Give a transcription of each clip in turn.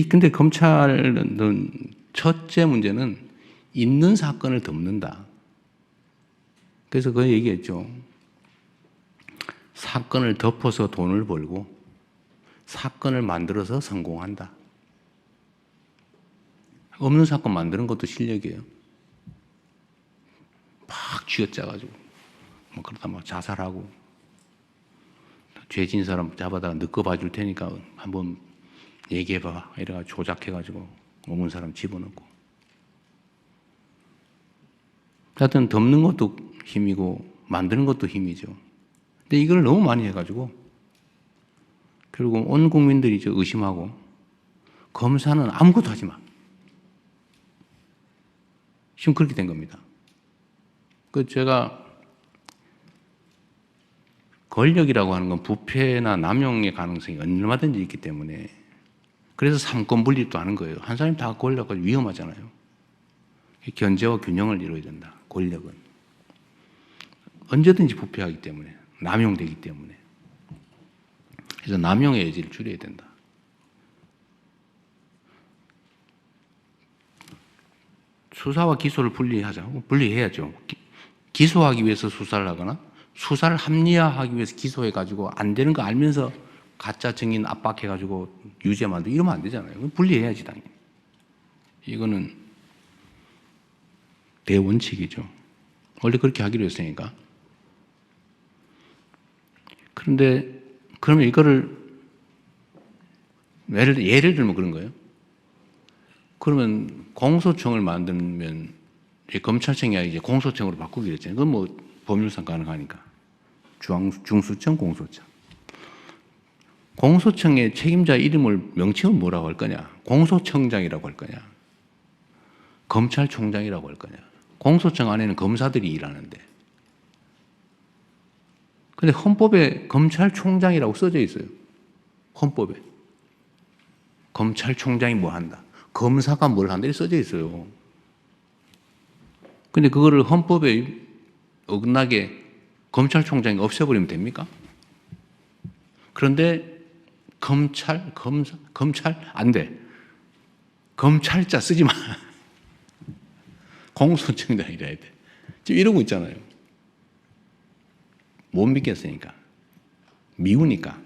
근데 검찰은 첫째 문제는 있는 사건을 덮는다. 그래서 그 얘기했죠. 사건을 덮어서 돈을 벌고 사건을 만들어서 성공한다. 없는 사건 만드는 것도 실력이에요. 막 쥐어짜가지고 뭐 그러다 막 자살하고 죄진 사람 잡아다가 넣고 봐줄 테니까 한번 얘기해봐 이래가지고 조작해가지고 없는 사람 집어넣고. 하여튼 덮는 것도 힘이고 만드는 것도 힘이죠. 근데 이걸 너무 많이 해가지고 결국 온 국민들이 의심하고 검사는 아무것도 하지 마. 지금 그렇게 된 겁니다. 제가 권력이라고 하는 건 부패나 남용의 가능성이 얼마든지 있기 때문에 그래서 삼권 분립도 하는 거예요. 한 사람이 다 권력은 위험하잖아요. 견제와 균형을 이루어야 된다. 권력은. 언제든지 부패하기 때문에 남용되기 때문에. 그래서 남용의 여지를 줄여야 된다. 수사와 기소를 분리하자. 분리해야죠. 기소하기 위해서 수사를 하거나 수사를 합리화하기 위해서 기소해가지고 안 되는 거 알면서 가짜 증인 압박해가지고 유죄 만들고 이러면 안 되잖아요. 분리해야지 당연히. 이거는 대원칙이죠. 원래 그렇게 하기로 했으니까. 그런데 그러면 이거를 예를 들면 그런 거예요. 그러면 공소청을 만들면 검찰청이 이제 공소청으로 바꾸기로 했잖아요. 그건 뭐 법률상 가능하니까. 중수청, 공소청. 공소청의 책임자 이름을 명칭은 뭐라고 할 거냐? 공소청장이라고 할 거냐? 검찰총장이라고 할 거냐? 공소청 안에는 검사들이 일하는데. 근데 헌법에 검찰총장이라고 써져 있어요. 헌법에. 검찰총장이 뭐 한다. 검사가 뭘 한다. 이렇게 써져 있어요. 근데 그거를 헌법에 어긋나게 검찰총장이 없애버리면 됩니까? 그런데 검찰 안 돼. 검찰자 쓰지 마. 공소청장이라 해야 돼. 지금 이러고 있잖아요. 못 믿겠으니까. 미우니까.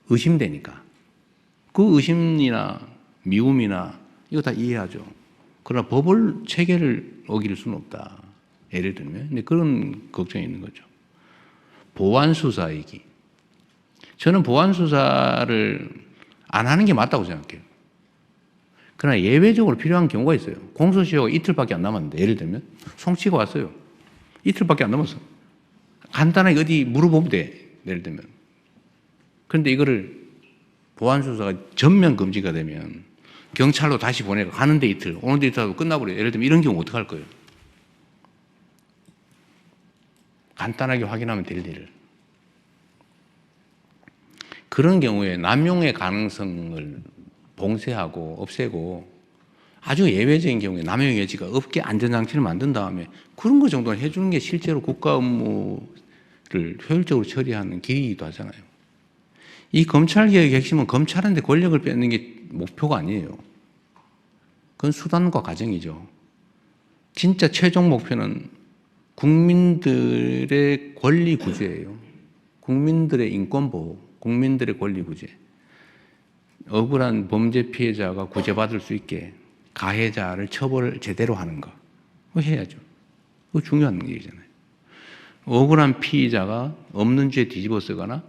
의심되니까. 그 의심이나 미움이나 이거 다 이해하죠. 그러나 법을 체계를 어길 수는 없다. 예를 들면. 근데 그런 걱정이 있는 거죠. 보완수사이기. 저는 보완수사를 안 하는 게 맞다고 생각해요. 그러나 예외적으로 필요한 경우가 있어요. 공소시효가 이틀밖에 안 남았는데, 예를 들면, 송치가 왔어요. 이틀밖에 안 남았어. 간단하게 어디 물어보면 돼. 예를 들면. 그런데 이거를 보완수사가 전면 금지가 되면 경찰로 다시 보내고 가는데 이틀, 오는데 이틀 하고 끝나버려요. 예를 들면 이런 경우 어떡할 거예요? 간단하게 확인하면 될 일을. 그런 경우에 남용의 가능성을 봉쇄하고 없애고 아주 예외적인 경우에 남용의 여지가 없게 안전장치를 만든 다음에 그런 거 정도는 해주는 게 실제로 국가 업무를 효율적으로 처리하는 길이기도 하잖아요. 이 검찰개혁의 핵심은 검찰한테 권력을 뺏는 게 목표가 아니에요. 그건 수단과 과정이죠. 진짜 최종 목표는 국민들의 권리 구제예요. 국민들의 인권 보호, 국민들의 권리 구제. 억울한 범죄 피해자가 구제받을 수 있게 가해자를 처벌을 제대로 하는 거. 그거 해야죠. 그거 중요한 일이잖아요. 억울한 피의자가 없는 죄 뒤집어 쓰거나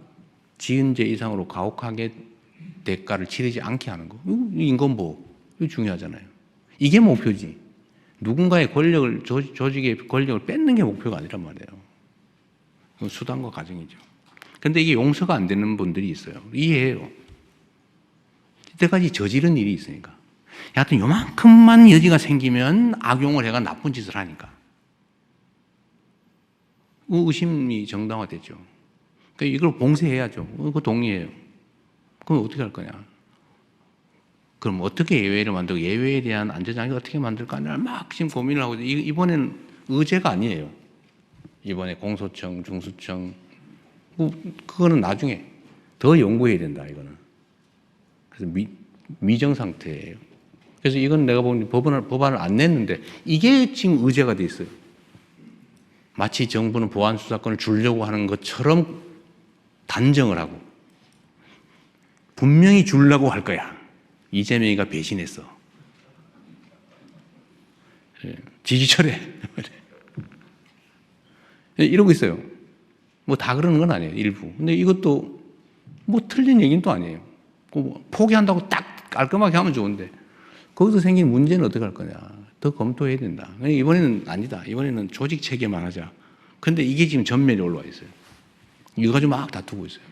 지은 죄 이상으로 가혹하게 대가를 치르지 않게 하는 거. 인권보호. 이거 중요하잖아요. 이게 목표지. 누군가의 권력을, 조직의 권력을 뺏는 게 목표가 아니란 말이에요. 그건 수단과 과정이죠. 근데 이게 용서가 안 되는 분들이 있어요. 이해해요. 이때까지 저지른 일이 있으니까. 하여튼 요만큼만 여지가 생기면 악용을 해가 나쁜 짓을 하니까. 의심이 정당화되죠. 그러니까 이걸 봉쇄해야죠. 그거 동의해요. 그럼 어떻게 할 거냐. 그럼 어떻게 예외를 만들고 예외에 대한 안전장치를 어떻게 만들까 막 지금 고민을 하고 이번에는 의제가 아니에요. 이번에 공소청, 중수청 그거는 나중에 더 연구해야 된다 이거는. 그래서 미정 상태예요. 그래서 이건 내가 보니 법안을 안 냈는데 이게 지금 의제가 돼 있어요. 마치 정부는 보안 수사권을 주려고 하는 것처럼 단정을 하고 분명히 주려고 할 거야. 이재명이가 배신했어. 지지철에 이러고 있어요. 뭐 다 그러는 건 아니에요. 일부. 근데 이것도 뭐 틀린 얘기는 또 아니에요. 포기한다고 딱 깔끔하게 하면 좋은데 거기서 생긴 문제는 어떻게 할 거냐. 더 검토해야 된다. 이번에는 아니다. 이번에는 조직 체계만 하자. 근데 이게 지금 전면에 올라와 있어요. 이거 가지고 막 다투고 있어요.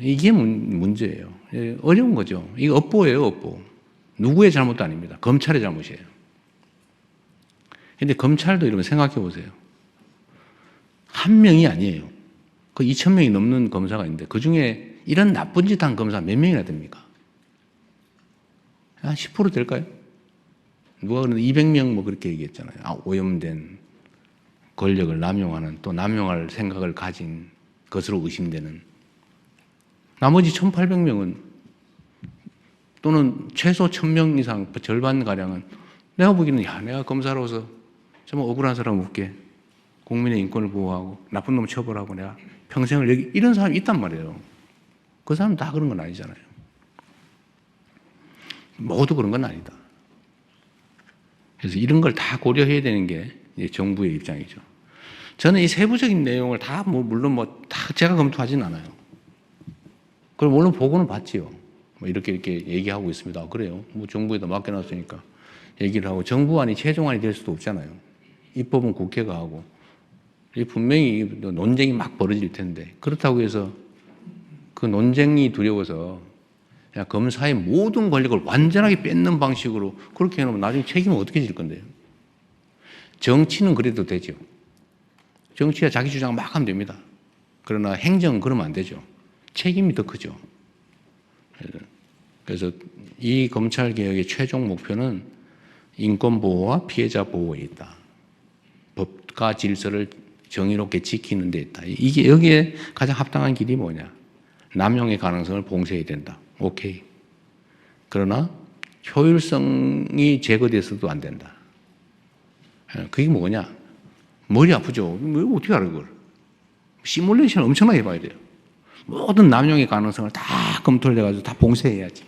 이게 문제예요. 어려운 거죠. 이거 업보예요, 업보. 누구의 잘못도 아닙니다. 검찰의 잘못이에요. 근데 검찰도 이러면 생각해 보세요. 한 명이 아니에요. 그 2,000명이 넘는 검사가 있는데 그 중에 이런 나쁜 짓 한 검사 몇 명이나 됩니까? 한 10% 될까요? 누가 그러는데 200명 뭐 그렇게 얘기했잖아요. 오염된 권력을 남용하는 또 남용할 생각을 가진 것으로 의심되는 나머지 1,800명은 또는 최소 1,000명 이상 절반가량은 내가 보기에는 내가 검사로서 정말 억울한 사람 없게 국민의 인권을 보호하고 나쁜 놈 처벌하고 내가 평생을 여기 이런 사람이 있단 말이에요. 그 사람 다 그런 건 아니잖아요. 모두 그런 건 아니다. 그래서 이런 걸 다 고려해야 되는 게 이제 정부의 입장이죠. 저는 이 세부적인 내용을 다 물론 다 제가 검토하진 않아요. 그럼 물론 보고는 봤지요. 이렇게 얘기하고 있습니다. 그래요. 정부에다 맡겨놨으니까 얘기를 하고 정부안이 최종안이 될 수도 없잖아요. 입법은 국회가 하고 분명히 논쟁이 막 벌어질 텐데 그렇다고 해서 그 논쟁이 두려워서 그냥 검사의 모든 권력을 완전하게 뺏는 방식으로 그렇게 해놓으면 나중에 책임은 어떻게 질 건데요? 정치는 그래도 되죠. 정치가 자기 주장을 막 하면 됩니다. 그러나 행정은 그러면 안 되죠. 책임이 더 크죠. 그래서 이 검찰개혁의 최종 목표는 인권보호와 피해자 보호에 있다. 법과 질서를 정의롭게 지키는 데 있다. 이게 여기에 가장 합당한 길이 뭐냐. 남용의 가능성을 봉쇄해야 된다. 오케이. 그러나 효율성이 제거돼서도 안 된다. 그게 뭐냐. 머리 아프죠. 어떻게 알아 그걸. 시뮬레이션을 엄청나게 해봐야 돼요. 모든 남용의 가능성을 다 검토를 해가지고 다 봉쇄해야지.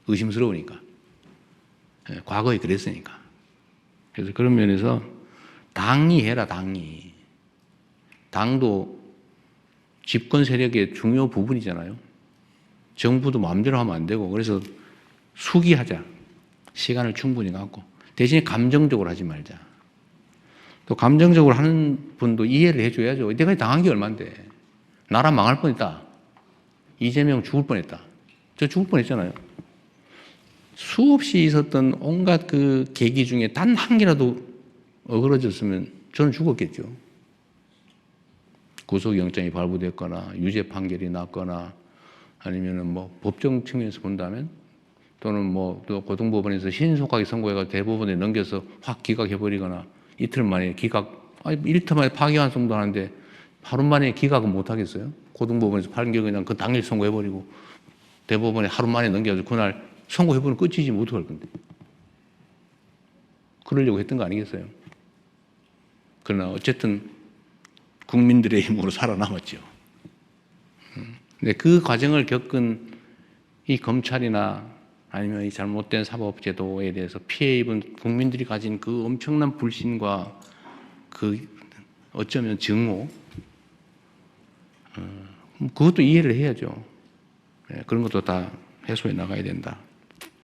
의심스러우니까. 과거에 그랬으니까. 그래서 그런 면에서 당이 해라, 당이. 당도 집권 세력의 중요 부분이잖아요. 정부도 마음대로 하면 안 되고, 그래서 수기하자. 시간을 충분히 갖고. 대신에 감정적으로 하지 말자. 또 감정적으로 하는 분도 이해를 해줘야죠. 내가 당한 게 얼만데. 나라 망할 뻔했다. 이재명 죽을 뻔했다. 저 죽을 뻔했잖아요. 수없이 있었던 온갖 그 계기 중에 단 한 개라도 어그러졌으면 저는 죽었겠죠. 구속영장이 발부됐거나 유죄 판결이 났거나 아니면은 뭐 법정 측면에서 본다면 또는 뭐 또 고등법원에서 신속하게 선고해서 대법원에 넘겨서 확 기각해버리거나 이틀 만에 이틀 만에 파기환송도 하는데 하루 만에 기각은 못 하겠어요? 고등법원에서 판결 그냥 그 당일 선고해버리고 대법원에 하루 만에 넘겨서 그날 선고해버리면 끝이지 뭐 어떡할 건데. 그러려고 했던 거 아니겠어요? 그러나 어쨌든 국민들의 힘으로 살아남았죠. 근데 그 과정을 겪은 이 검찰이나 아니면 이 잘못된 사법제도에 대해서 피해 입은 국민들이 가진 그 엄청난 불신과 그 어쩌면 증오, 그것도 이해를 해야죠. 그런 것도 다 해소해 나가야 된다.